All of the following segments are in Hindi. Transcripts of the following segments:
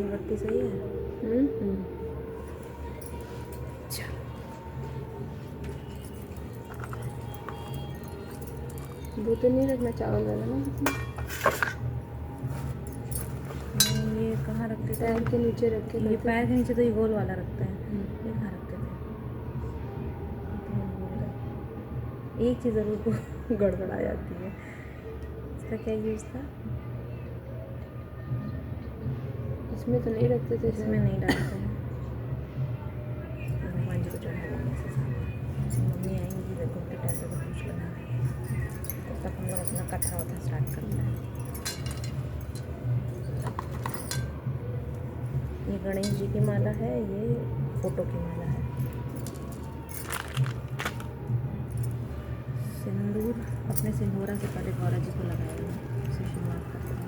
बत्ती सही है। वो तो नहीं रखना चावल वाला ना, ये कहाँ रखते थे? पैर के नीचे रख के। ये पैर के नीचे तो ये गोल वाला रखते हैं, ये कहाँ रखते थे? एक चीज़ ज़रूर को गड़बड़ा जाती है। इसका क्या यूज़ था? इसमें तो नहीं रखते थे, इसमें नहीं डालते हैं। भगवान जी को चढ़ा देंगे ऐसे सामने। मम्मी आएंगी देखो बेटा से तो पूछ लेना। तब तक हम लोग अपना कथा वथा स्टार्ट करते हैं। ये गणेश जी की माला है, ये फोटो की माला है। सिंदूर अपने सिंदूरा से पहले गौरा जी को लगाएंगे, उससे शुरुआत करते हैं।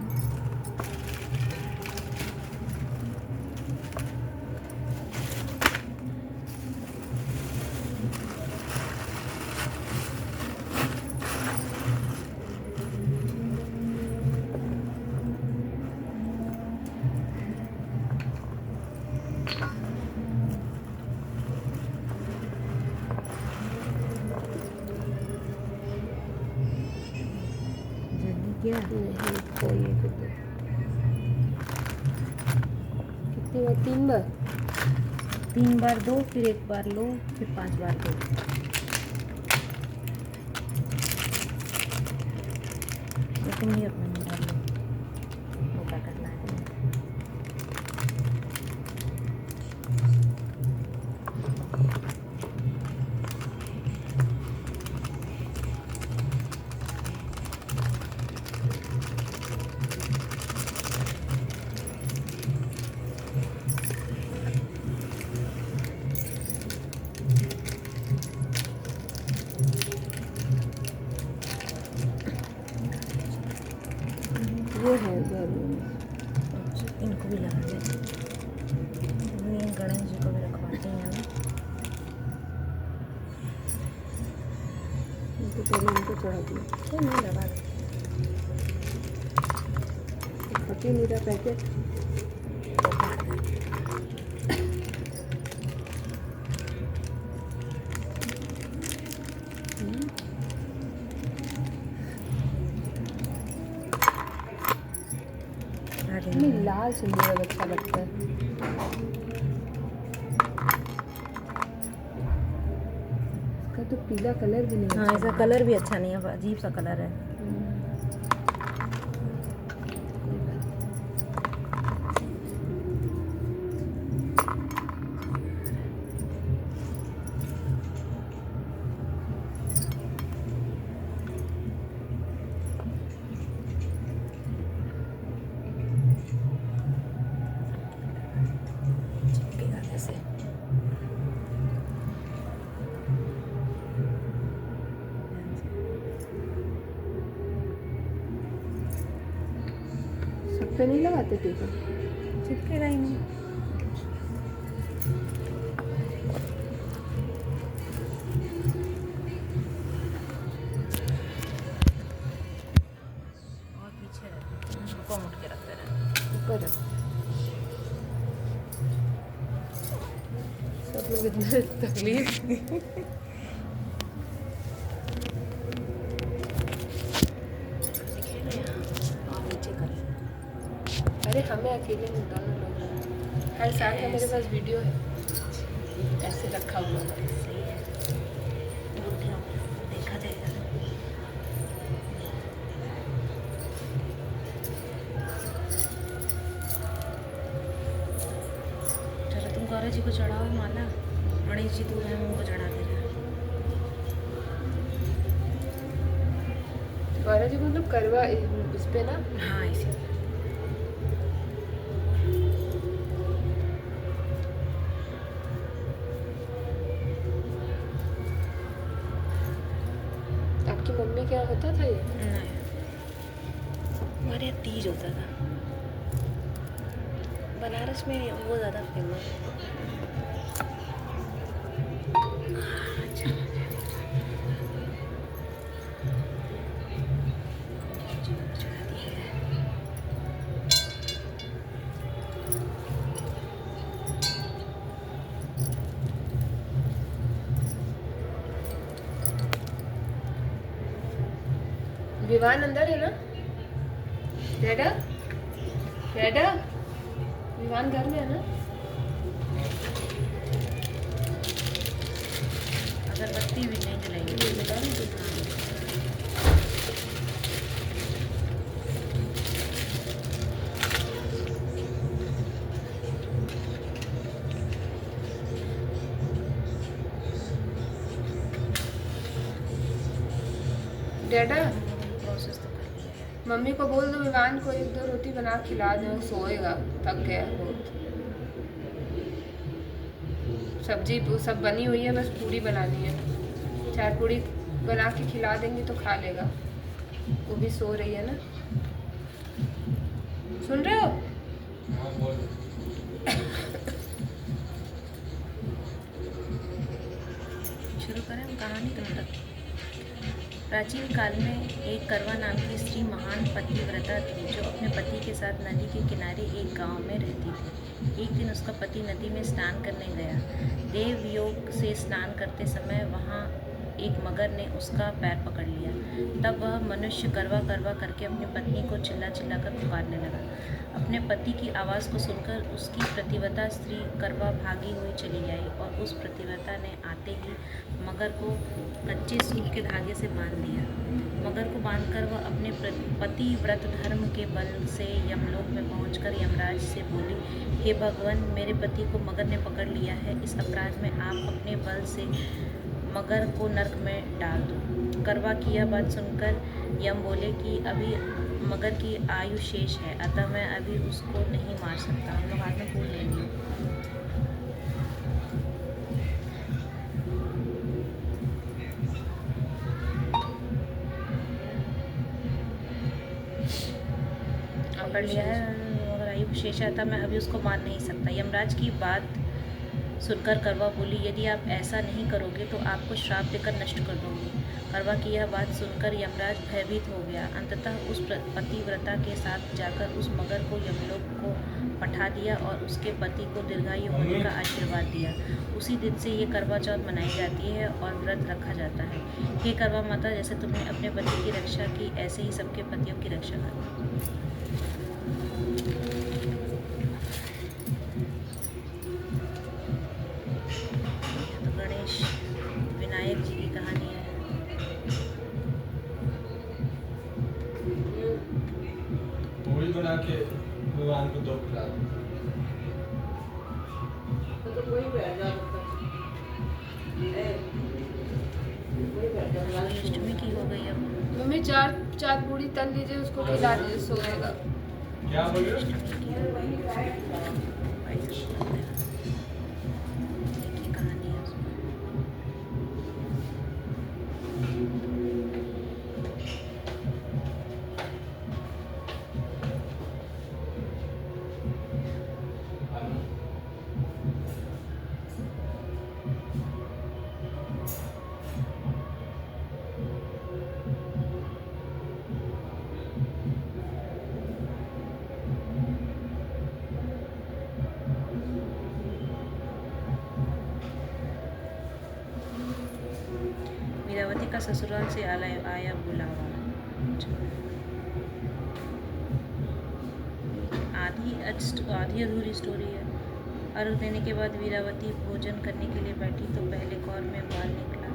क्या नहीं कोई कितनी बार? 3 बार। 3 बार दो, फिर 1 बार लो, फिर 5 बार दो। तुम ही अपना नहीं डाल लो, वो क्या करना है। ये है घर में। इनको भी लगा देते, गणेश जी को भी रखवाते हैं ना। इनको पहले इनको चढ़ा दिया, तो नहीं लगा देते। फटे नहीं रहा पैकेट। हमें लाल सिंदूर अच्छा लगता है। इसका तो पीला कलर भी नहीं। हाँ, इसका कलर भी अच्छा नहीं है, अजीब सा कलर है। चिपकेगा कैसे? सब पे नहीं लगाते टीका? चिपकेगा ही नहीं। और पीछे उनको मुड़ के रखते रहना। ऊपर रख। सब लोग इतना तकलीफ। और नीचे कर। अरे हमें अकेले नहीं उतारना लोग। हर साल का मेरे पास वीडियो है ऐसे रखा हुआ है। सही है, देखा जाएगा। चलो तुम गौरा जी को चढ़ाओ माला, गणेश जी दूर है, उनको चढ़ा दे रहे। गौरा जी को मतलब करवा इस पे ना। हाँ, इसी आपकी मम्मी क्या होता था ये? नहीं, हमारे यहाँ तीज होता था। बनारस में वो ज़्यादा फेमस है। विवान अंदर है ना? डैडा डैडा विवान घर में है ना? अगरबत्ती भी नहीं जलाएंगे। डैडा प्रोसेस तो कर लिया है। मम्मी को बोल दो विवान को 1-2 रोटी बना के खिला दे, वो सोएगा, थक गया है बहुत। सब्जी सब बनी हुई है, बस पूरी बनानी है। 4 पूरी बना के खिला देंगे तो खा लेगा। वो भी सो रही है ना, सुन रहे हो? शुरू करें हम कहानी कब तक? प्राचीन काल में एक करवा नाम की स्त्री महान पतिव्रता थी जो अपने पति के साथ नदी के किनारे एक गांव में रहती थी। एक दिन उसका पति नदी में स्नान करने गया। देवयोग से स्नान करते समय वहां एक मगर ने उसका पैर पकड़ लिया। तब वह मनुष्य करवा करवा करके अपनी पत्नी को चिल्ला चिल्ला कर पुकारने लगा। अपने पति की आवाज़ को सुनकर उसकी प्रतिव्रता स्त्री करवा भागी हुई चली आई और उस प्रतिव्रता ने आते ही मगर को कच्चे सूत के धागे से बांध दिया। मगर को बांधकर वह अपने पति व्रत धर्म के बल से यमलोक में पहुंचकर यमराज से बोली, हे भगवान, मेरे पति को मगर ने पकड़ लिया है। इस अपराध में आप अपने बल से मगर को नरक में डाल दो। करवा की यह बात सुनकर यम बोले कि अभी मगर की आयु शेष है, अतः मैं अभी उसको नहीं मार सकता। हम लोग हाथ में फूल लेंगे। पकड़ लिया है मगर आयु शेष है, अतः मैं अभी उसको मार नहीं सकता। यमराज की बात सुनकर करवा बोली, यदि आप ऐसा नहीं करोगे तो आपको श्राप देकर नष्ट कर दूंगी। करवा की यह बात सुनकर यमराज भयभीत हो गया। अंततः उस पतिव्रता के साथ जाकर उस मगर को यमलोक को पठा दिया और उसके पति को दीर्घायु होने का आशीर्वाद दिया। उसी दिन से ये करवा चौथ मनाई जाती है और व्रत रखा जाता है। हे करवा माता, जैसे तुमने अपने पति की रक्षा की, ऐसे ही सबके पतियों की रक्षा करो। विनायक जी की कहानी है। पूरी बना के भगवान को दो खिला अष्टमी की हो गई अब। मम्मी 4 पूरी तल लीजिए, उसको खिला दीजिए, सोएगा। क्या बोले? वीरावती का ससुराल से आया बुलावा। आधी अधूरी स्टोरी है। अर्घ देने के बाद वीरावती भोजन करने के लिए बैठी तो पहले कौर में बाल निकला।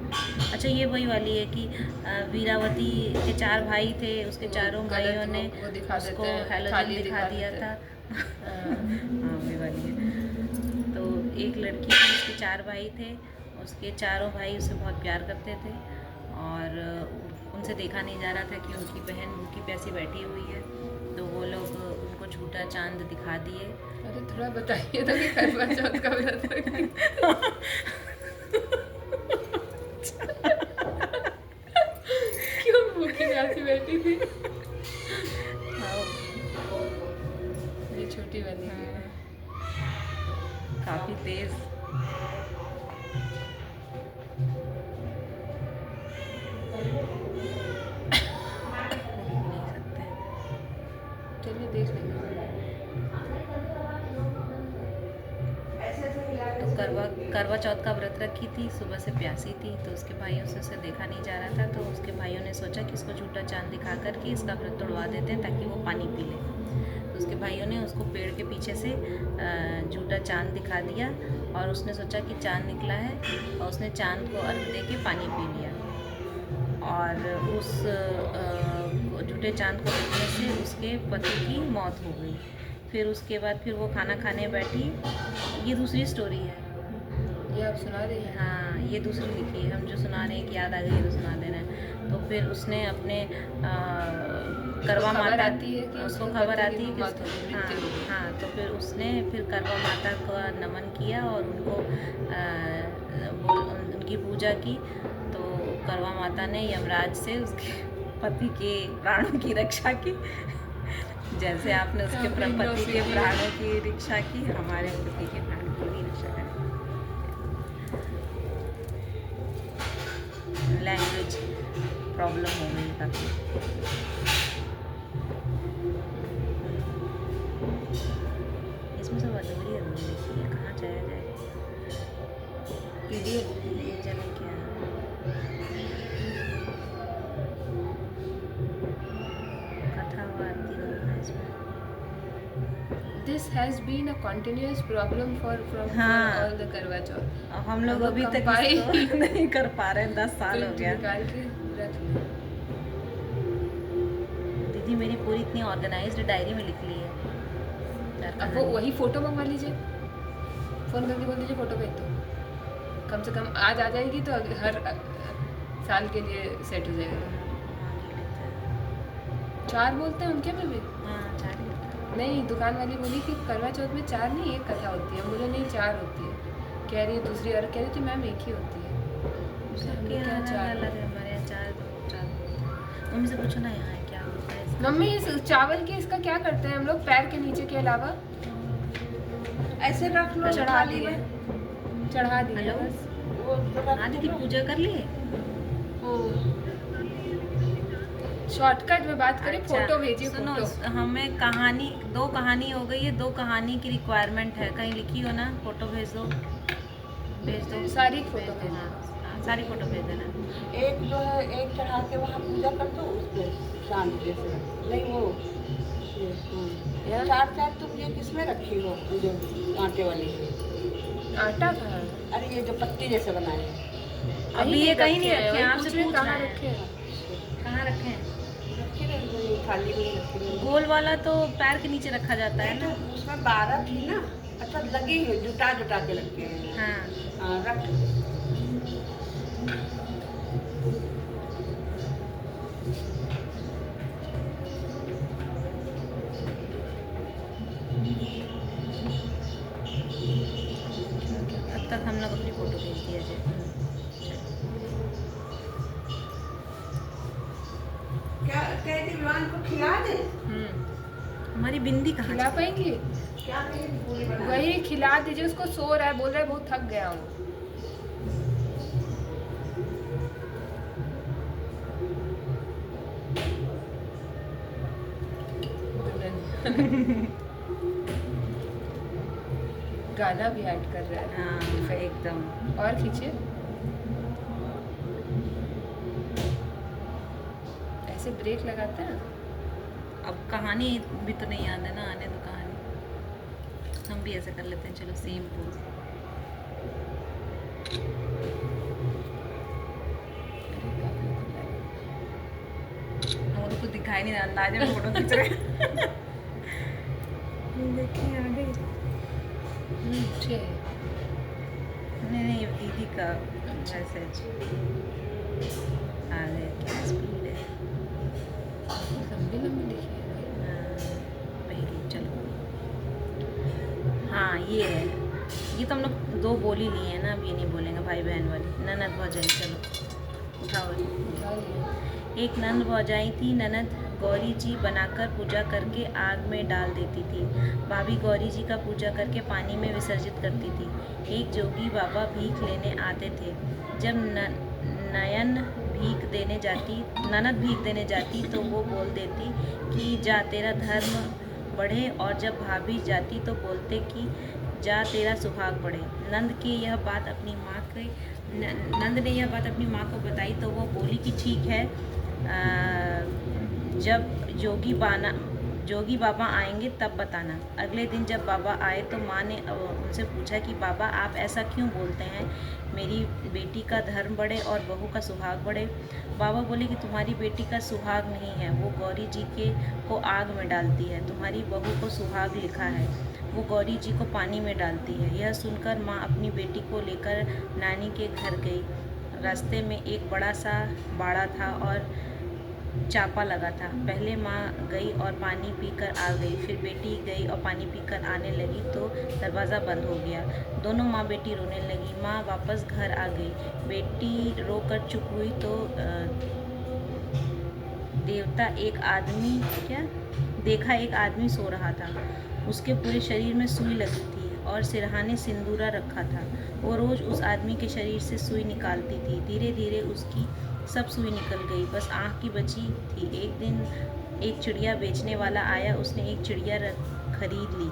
अच्छा, ये वही वाली है कि वीरावती के 4 भाई थे, उसके चारों भाइयों ने उसको हैलोजन दिखा दिया था। हाँ, वही वाली है। तो एक लड़की थी, उसके 4 भाई थे, उसके चारों भाई उससे बहुत प्यार करते थे और उनसे देखा नहीं जा रहा था कि उनकी बहन भूखी प्यासी बैठी हुई है, तो वो लोग उनको झूठा चांद दिखा दिए। अरे थोड़ा बताइए तो कि करवा चौथ का व्रत क्यों भूखी प्यासी बैठी थी? ये छोटी बनी है, काफ़ी तेज़। चलिए देख लेंगे। करवा चौथ का व्रत रखी थी, सुबह से प्यासी थी, तो उसके भाइयों से उसे देखा नहीं जा रहा था, तो उसके भाइयों ने सोचा कि इसको झूठा चाँद दिखा कर के इसका व्रत तोड़वा देते हैं ताकि वो पानी पी ले। तो उसके भाइयों ने उसको पेड़ के पीछे से झूठा चाँद दिखा दिया और उसने सोचा कि चाँद निकला है और उसने चाँद को अर्घ दे के पानी पी लिया और उस झूठे चाँद को देखने से उसके पति की मौत हो गई। फिर उसके बाद फिर वो खाना खाने बैठी। ये दूसरी स्टोरी है। ये आप सुना रही हैं? हाँ, ये दूसरी लिखी है। हम जो सुना रहे हैं कि याद आ गई तो सुना दे रहे हैं। तो फिर उसने अपने करवा माता उसको खबर आती है कि हाँ, तो फिर उसने फिर करवा माता का नमन किया और उनको उनकी पूजा की। तो करवा माता ने यमराज से उसके पति के प्राणों की रक्षा की। जैसे आपने उसके पति के प्राणों की रक्षा की, हमारे पति के प्राणों की भी रक्षा करें। लैंग्वेज प्रॉब्लम हो गई काफ़ी। इसमें सब अधूरी लिखी है, कहाँ जाया जाए? PDF ले जाने क्या कथा वार्ती होगा इसमें। This has been a continuous problem for हाँ। all the करवा चौथ। हम लोग अब अभी तक कंपाइल इसको नहीं कर पा रहे हैं, 10 साल हो print गया। निकाल के रख लो। दीदी मेरी पूरी इतनी ऑर्गेनाइज्ड डायरी में लिख ली है। अब वो वही फोटो मंगवा लीजिए, फोन करके बोल दीजिए फोटो भेज दो, कम से कम आज आ जाएगी तो हर साल के लिए सेट हो जाएगा। 4 बोलते हैं उनके में भी। हाँ, 4 ही होता है। नहीं, दुकान वाली बोली कि करवा चौथ में 4 नहीं 1 कथा होती है। मुझे नहीं 4 होती है, कह रही है दूसरी और कह रही थी मैम 1 ही होती है। सबके यहाँ अलग है, हमारे यहाँ 4 मम्मी से पूछो ना यहाँ क्या होता है इसका? मम्मी इस चावल के इसका क्या करते हैं हम लोग पैर के नीचे के अलावा? ऐसे रख लो, चढ़ा थाली दिए, में। चढ़ा दिए हेलो? बस। वो रख हाँ दीदी दो। पूजा कर लिए? शॉर्टकट में बात करें, अच्छा, फोटो भेजिए। सुनो, फोटो हमें कहानी 2 कहानी हो गई है, 2 कहानी की रिक्वायरमेंट है। कहीं लिखी हो ना, फोटो भेज दो, भेज दो। सारी भेज फोटो देना, हाँ, सारी फोटो भेज देना। एक जो है, एक चढ़ा के वहाँ पूजा कर दो, उस पे शांति से। नहीं वो यार? 4 तुम ये किसमें रखी हो, जो आटे वाली? आटा था। अरे ये जो पत्ती जैसे बनाए हैं। अभी ये कहीं नहीं रखे हैं, आपसे आपसे पूछ कहाँ रहे रखे हैं। हैं? कहाँ रखे हैं? रखी रही हो, ये थाली में रखी रही हो। गोल वाला तो पैर के नीचे रखा जाता है नहीं ना। तो उसमें 12 थी ना। अच्छा लगी है, जुटा के रखे हैं। हाँ, हाँ रख। अब तक हम लोग अपनी फोटो भेज दिया जाए। क्या कह दी विमान को खिला दे? हमारी बिंदी कहाँ खिला चली? पाएंगी? क्या कहेगी पूरी बना? वही खिला दीजिए उसको, सो रहा है, बोल रहा है बहुत थक गया हूँ। गाना भी ऐड कर रहा है। हाँ, एकदम। और खींचिए, ऐसे ब्रेक लगाते हैं। अब कहानी भी तो नहीं याद है ना, आने दो कहानी। हम भी ऐसे कर लेते हैं, चलो सेम पोज। वो तो कुछ दिखाई नहीं, अंदाजे में फोटो खींच रहे हैं। देखिए आ गई। ठीक है। नहीं ये दीदी का मैसेज आ गया। क्या स्पीड है? लंबी लंबी लिखी है। पहली चलो। हाँ ये है, ये तो हम लोग 2 बोल ही लिए हैं ना, अब ये नहीं बोलेंगे भाई बहन वाली। ननद भौजाई, चलो उठाओ। उठा लिया। एक नंद भौजाई थी। ननद गौरी जी बनाकर पूजा करके आग में डाल देती थी। भाभी गौरी जी का पूजा करके पानी में विसर्जित करती थी। एक जोगी बाबा भीख लेने आते थे। जब ननद भीख देने जाती तो वो बोल देती कि जा तेरा धर्म बढ़े, और जब भाभी जाती तो बोलते कि जा तेरा सुहाग बढ़े। नंद ने यह बात अपनी माँ को बताई तो वो बोली कि ठीक है, जब जोगी बाबा आएंगे तब बताना। अगले दिन जब बाबा आए तो माँ ने उनसे पूछा कि बाबा आप ऐसा क्यों बोलते हैं, मेरी बेटी का धर्म बढ़े और बहू का सुहाग बढ़े। बाबा बोले कि तुम्हारी बेटी का सुहाग नहीं है, वो गौरी जी को आग में डालती है। तुम्हारी बहू को सुहाग लिखा है, वो गौरी जी को पानी में डालती है। यह सुनकर माँ अपनी बेटी को लेकर नानी के घर गई। रास्ते में एक बड़ा सा बाड़ा था और चापा लगा था। पहले माँ गई और पानी पीकर आ गई, फिर बेटी गई और पानी पीकर आने लगी तो दरवाज़ा बंद हो गया। दोनों माँ बेटी रोने लगी। माँ वापस घर आ गई। बेटी रोकर चुप हुई तो देखा एक आदमी सो रहा था। उसके पूरे शरीर में सुई लगी थी और सिरहाने सिंदूरा रखा था। वो रोज़ उस आदमी के शरीर से सुई निकालती थी। धीरे धीरे उसकी सब सुई निकल गई, बस आँख की बची थी। एक दिन एक चिड़िया बेचने वाला आया। उसने एक चिड़िया खरीद ली।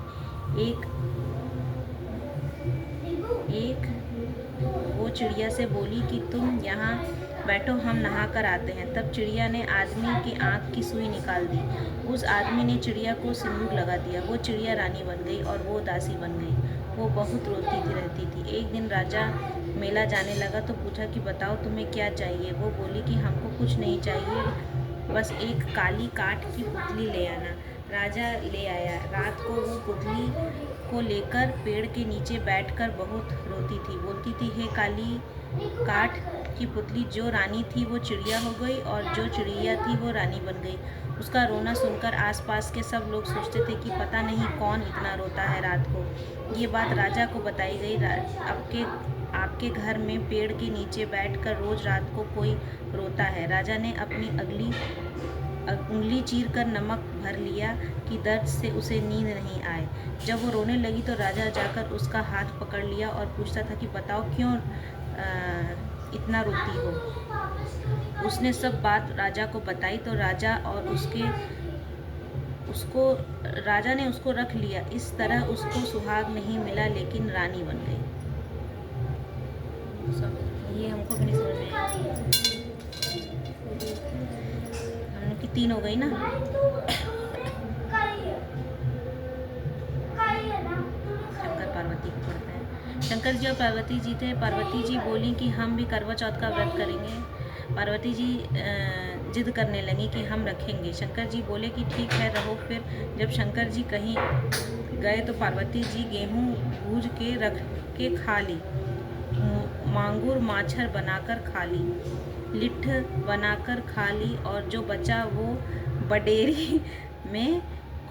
वो चिड़िया से बोली कि तुम यहाँ बैठो, हम नहा कर आते हैं। तब चिड़िया ने आदमी की आँख की सुई निकाल दी। उस आदमी ने चिड़िया को सिंदूर लगा दिया। वो चिड़िया रानी बन गई और वो दासी बन गई। वो बहुत रोती रहती थी। एक दिन राजा मेला जाने लगा तो पूछा कि बताओ तुम्हें क्या चाहिए। वो बोली कि हमको कुछ नहीं चाहिए, बस एक काली काठ की पुतली ले आना। राजा ले आया। रात को वो पुतली को लेकर पेड़ के नीचे बैठकर बहुत रोती थी। बोलती थी, हे काली काठ की पुतली, जो रानी थी वो चिड़िया हो गई और जो चिड़िया थी वो रानी बन गई। उसका रोना सुनकर आसपास के सब लोग सोचते थे कि पता नहीं कौन इतना रोता है रात को। ये बात राजा को बताई गई। आपके घर में पेड़ के नीचे बैठकर रोज रात को कोई रोता है। राजा ने अपनी उंगली चीरकर नमक भर लिया कि दर्द से उसे नींद नहीं आए। जब वो रोने लगी तो राजा जाकर उसका हाथ पकड़ लिया और पूछता था कि बताओ क्यों इतना रोती हो। उसने सब बात राजा को बताई तो राजा ने उसको रख लिया। इस तरह उसको सुहाग नहीं मिला लेकिन रानी बन गई। ये हमको भी नहीं समझ में आया। हम लोग की 3 हो गई ना। शंकर पार्वती को पढ़ते हैं। शंकर जी और पार्वती जी थे। पार्वती जी बोली कि हम भी करवा चौथ का व्रत करेंगे। पार्वती जी जिद करने लगी कि हम रखेंगे। शंकर जी बोले कि ठीक है, रहो। फिर जब शंकर जी कहीं गए तो पार्वती जी गेहूँ भूज के रख के खा ली, मांगूर माछर बनाकर खा ली, लिट्ठ बनाकर खा ली और जो बचा वो बडेरी में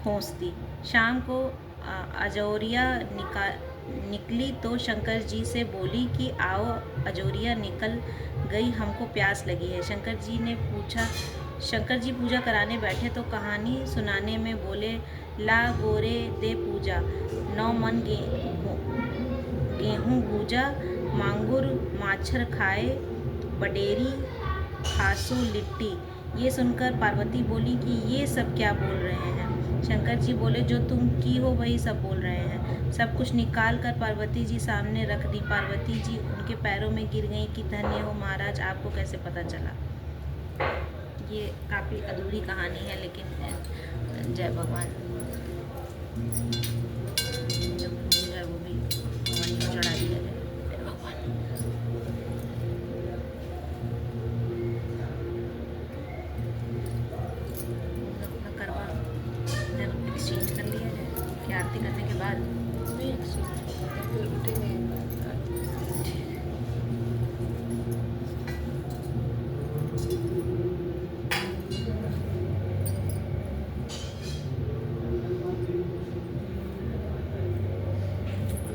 खोस दी। शाम को अजोरिया निकली तो शंकर जी से बोली कि आओ, अजोरिया निकल गई, हमको प्यास लगी है। शंकर जी पूजा कराने बैठे तो कहानी सुनाने में बोले, ला गोरे दे पूजा, 9 मन गेहूँ भूजा, मांगुर माछर खाए, बडेरी खासू लिट्टी। ये सुनकर पार्वती बोली कि ये सब क्या बोल रहे हैं। शंकर जी बोले, जो तुम की हो वही सब बोल रहे हैं। सब कुछ निकाल कर पार्वती जी सामने रख दी। पार्वती जी उनके पैरों में गिर गई कि धन्य हो महाराज, आपको कैसे पता चला। ये काफ़ी अधूरी कहानी है, लेकिन जय भगवान। जो फूल है वो भी भगवान को चढ़ा दिया जाए। जय भगवान। अपना करवा एक्सचेंज कर लिया जाए कि आरती करने के बाद फिर उठेंगे।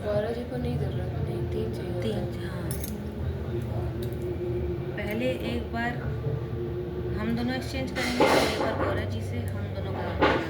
गौरा जी को नहीं जरूरत नहीं, 3 चाहिए। 3, हाँ। पहले एक बार हम दोनों एक्सचेंज करेंगे, एक बार गौरा जी से हम दोनों का एक्सचेंज।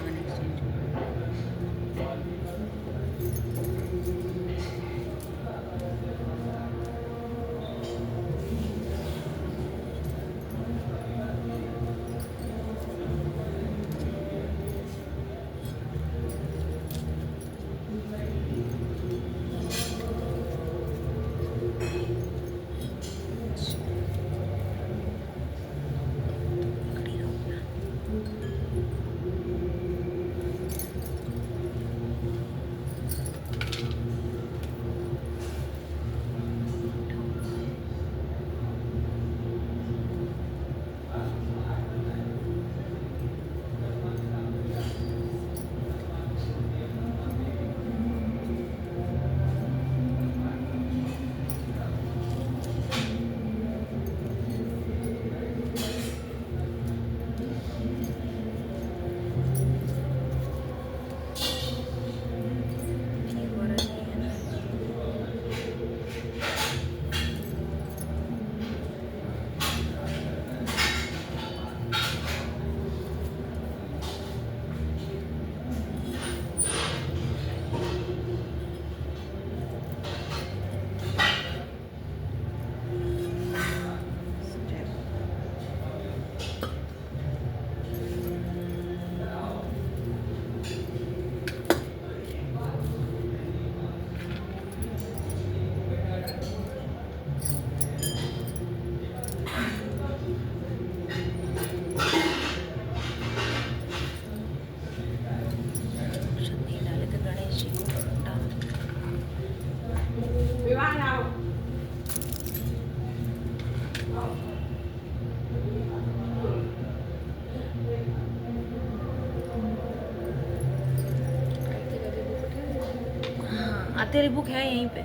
तेरी बुक है यहीं पे।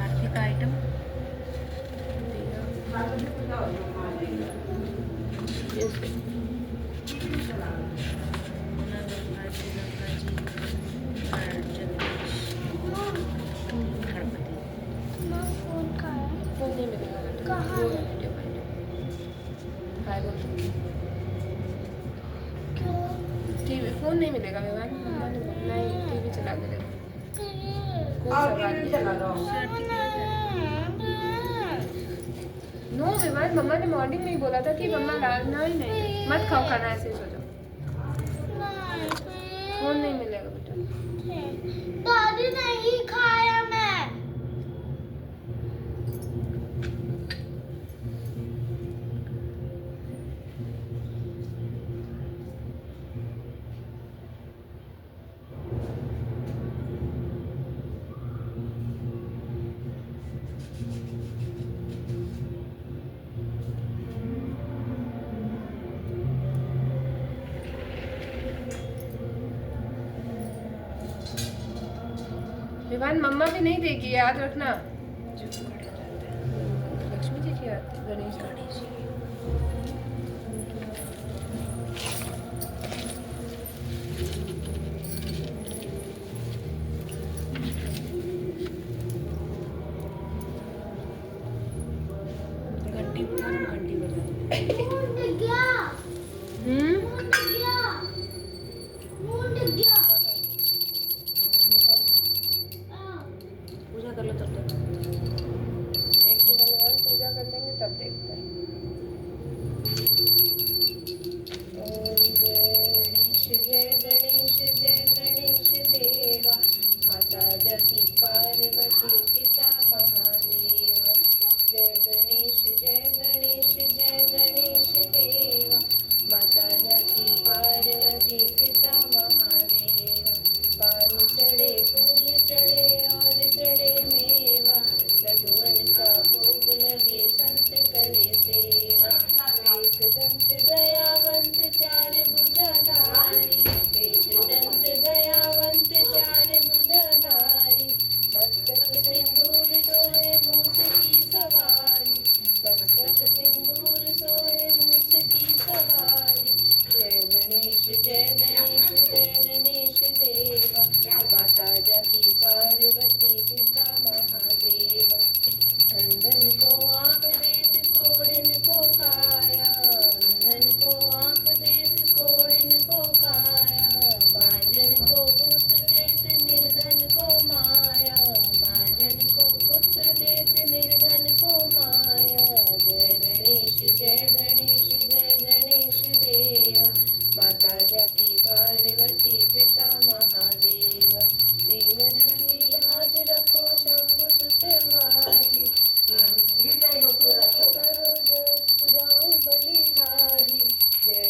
आर्थिक आइटम फोन नहीं मिलेगा बेटा। वो है वीडियो फाइल। हाय बोल। टीवी फोन नहीं मिलेगा विवान। मम्मा ने बोला नहीं टीवी चला के देखो। कोई सवाल नहीं। नो विवान मम्मा ने मॉर्निंग में ही बोला था कि मम्मा लाना ही नहीं मत खाओ खाना ऐसे ही सो जाओ। फोन नहीं मिलेगा बेटा। दादी नहीं खाया मैं। विवान मम्मा भी नहीं देगी याद रखना। लक्ष्मी जी की आरती गणेश जी। घंटी बजा मुंड गया। मुंड गया। मुंड गया। पूजा कर लो तब तक। एक सेकंड विवान पूजा कर लेंगे तब देखते हैं। ओम जय गणेश देवा माता जति पार्वती पिता महादेव। जय गणेश देवा माता जति पार्वती पिता महादेव। पान चढ़े फूल चढ़े और चढ़े मेवा लड्डुअन का भोग लगे संत करे सेवा। एक दंत दयावंत चार भुजाधारी एक दंत दयावंत चार भुजाधारी मस्तक सिंदूर सोहे मूस की सवारी मस्तक सिंदूर सोहे मूस की सवारी। जय गणेश देवा माता जकी पार्वती पिता महादेवा। अंधन को आँख देत कोढ़िन को काया अंधन को आँख देत कोढ़िन को काया। बांझन को पुत्र देत निर्धन को माया बांझन को पुत्र देत निर्धन को माया। जय गणेश देवा माता जकी पार्वती पिता महादेवा। दीनन की लाज रखो शंभु सुतवारी करो जाओ बलिहारी। जय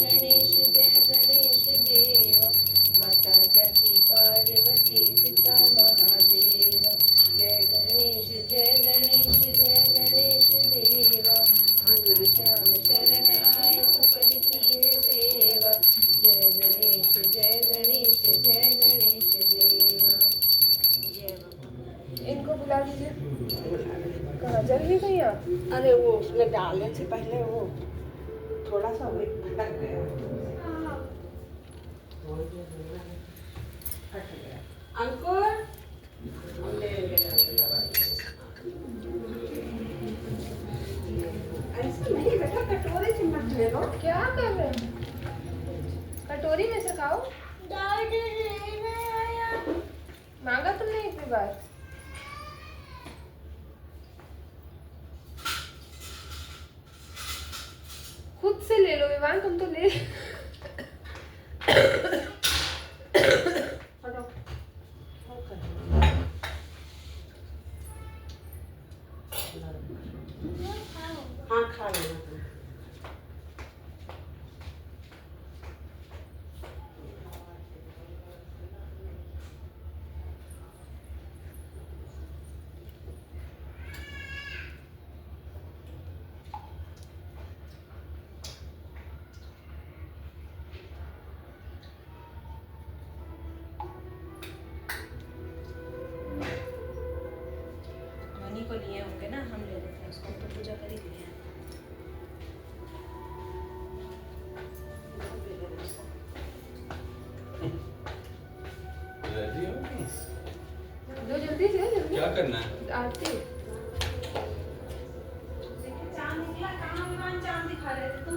गणेश देवा माता जकी पार्वती पिता महादेवा। जय गणेश देवा सूर्य श्याम शरण आए सुफल किए सेवा। जय गणेश देवा। इनको बुला दीजिए। कहाँ जल भी गई आप? अरे वो उसमें डालने से पहले वो थोड़ा सा वही फटक गया। अंकुर ले लेंगे दवाई। ऐसे नहीं बेटा कटोरे से मत ले लो। क्या कर रहे हैं? कटोरी में से खाओ। दादी नहीं आया। मांगा तुमने इतनी बार? खुद से ले लो विवान तुम तो ले। हाँ खा लेना तुम। पूजा करी थी। रेडी हो तुम? दो जल्दी से जल्दी क्या करना है? आरती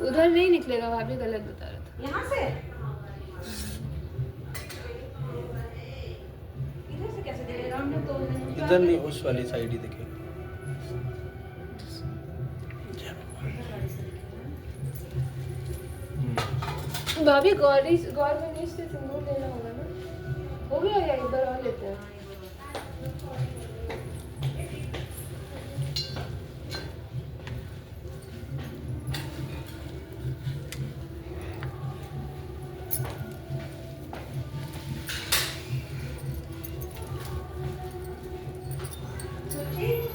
उधर नहीं निकलेगा, भाभी गलत बता रहा था। यहाँ से इधर से कैसे देगा? हमने तो इधर नहीं, उस वाली साइड ही देखिए। भाभी गौर गणेश से सिंदूर लेना होगा ना? हो गया या एक बार और लेते हैं?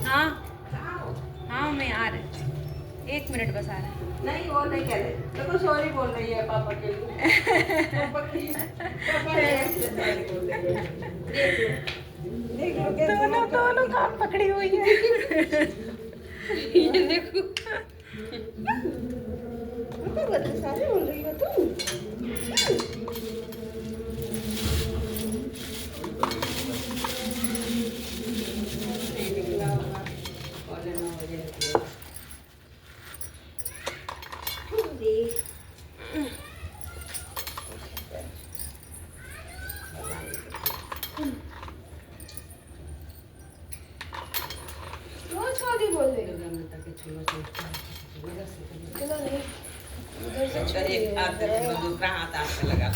हाँ हाँ मैं आ रही, 1 मिनट बस आ रहा है। नहीं वो नहीं कह रहे, देखो सॉरी बोल रही है पापा के लिए। पापा sorry बोल रही है। देख लो कैसे दोनों काम पकड़ी हुई है। ये देखो पापा बता सॉरी बोल रही हो तुम। निकला होगा और ना हो जाए। रोज शादी बोल रही है। इतना नहीं, उधर से अच्छा एक हाथ से दूसरा हाथ आपको लगा।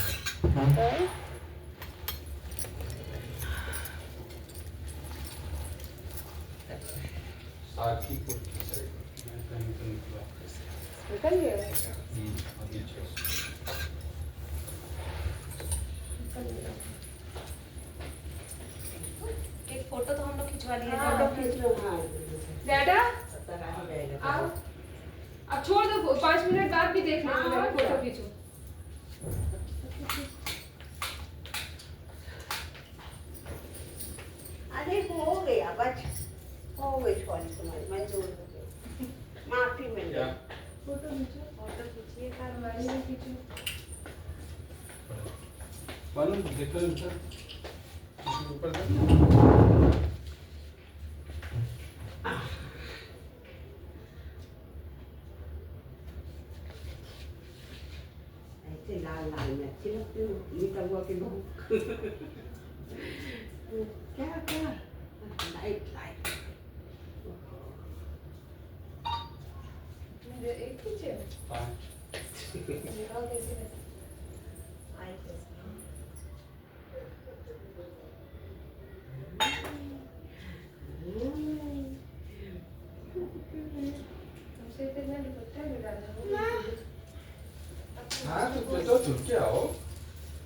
साथी को की साइड मैं कहीं तो निकला। निकल गया। अभी अच्छा। एक फोटो तो हम लोग खिंचवा लिए। फोटो खींच लो। हाँ डैडा पता नहीं जाएगा। आओ, अब छोड़ दो, 5 मिनट बाद भी देख लेंगे। हाँ, जरा फोटो खींचो। अरे हो गया बच, हो गई सॉरी तुम्हारी मंजूर हो गई, माफी मिल क्या? गई। फोटो खींचो, फोटो खींचिए, कारवाई में खींचो। मालूम देखो ऊपर ऊपर ऐसे लाल लाल में अच्छी लगती हूँ, निकल हुआ के बहू। क्या क्या लाइट लाइट एक खींचे, दिखाओ कैसे है। हमसे इतना दुपट्टा भी डाला। हाँ तो चुप के आओ।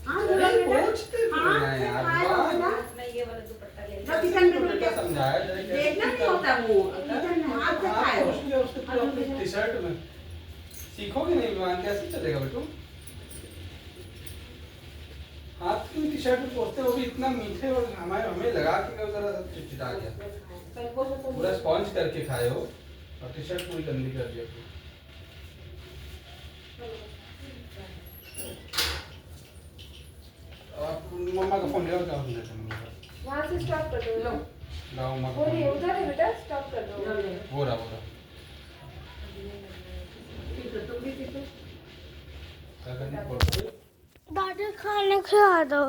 हाँ अरे पूछते तो हाँ, ना यार, हाँ, वाह। ना। मैं ये वाला दुपट्टा ले तो किचन में बेटा समझाया जाए कैसे देखना नहीं होता वो, किचन में हाथ से खाए। उसके तो अपनी टी शर्ट में सीखोगे नहीं विमान, कैसे चलेगा बेटू? हाथ की टी शर्ट में पोछते वो भी इतना मीठे, और हमें लगा के जरा चिटचिटा गया। पूरा स्पॉन्ज करके खाए हो और टी शर्ट पूरी गंदी कर दी अपनी। आप मम्मा का फोन ले आओ, क्या होने तुम? वहाँ से स्टॉप कर दो। लाओ मम्मा वो का नहीं, फोन। उधर है बेटा, स्टॉप कर दो। वो रहा तुम भी क्या करनी पड़ती है? दादी खाना खिला दो।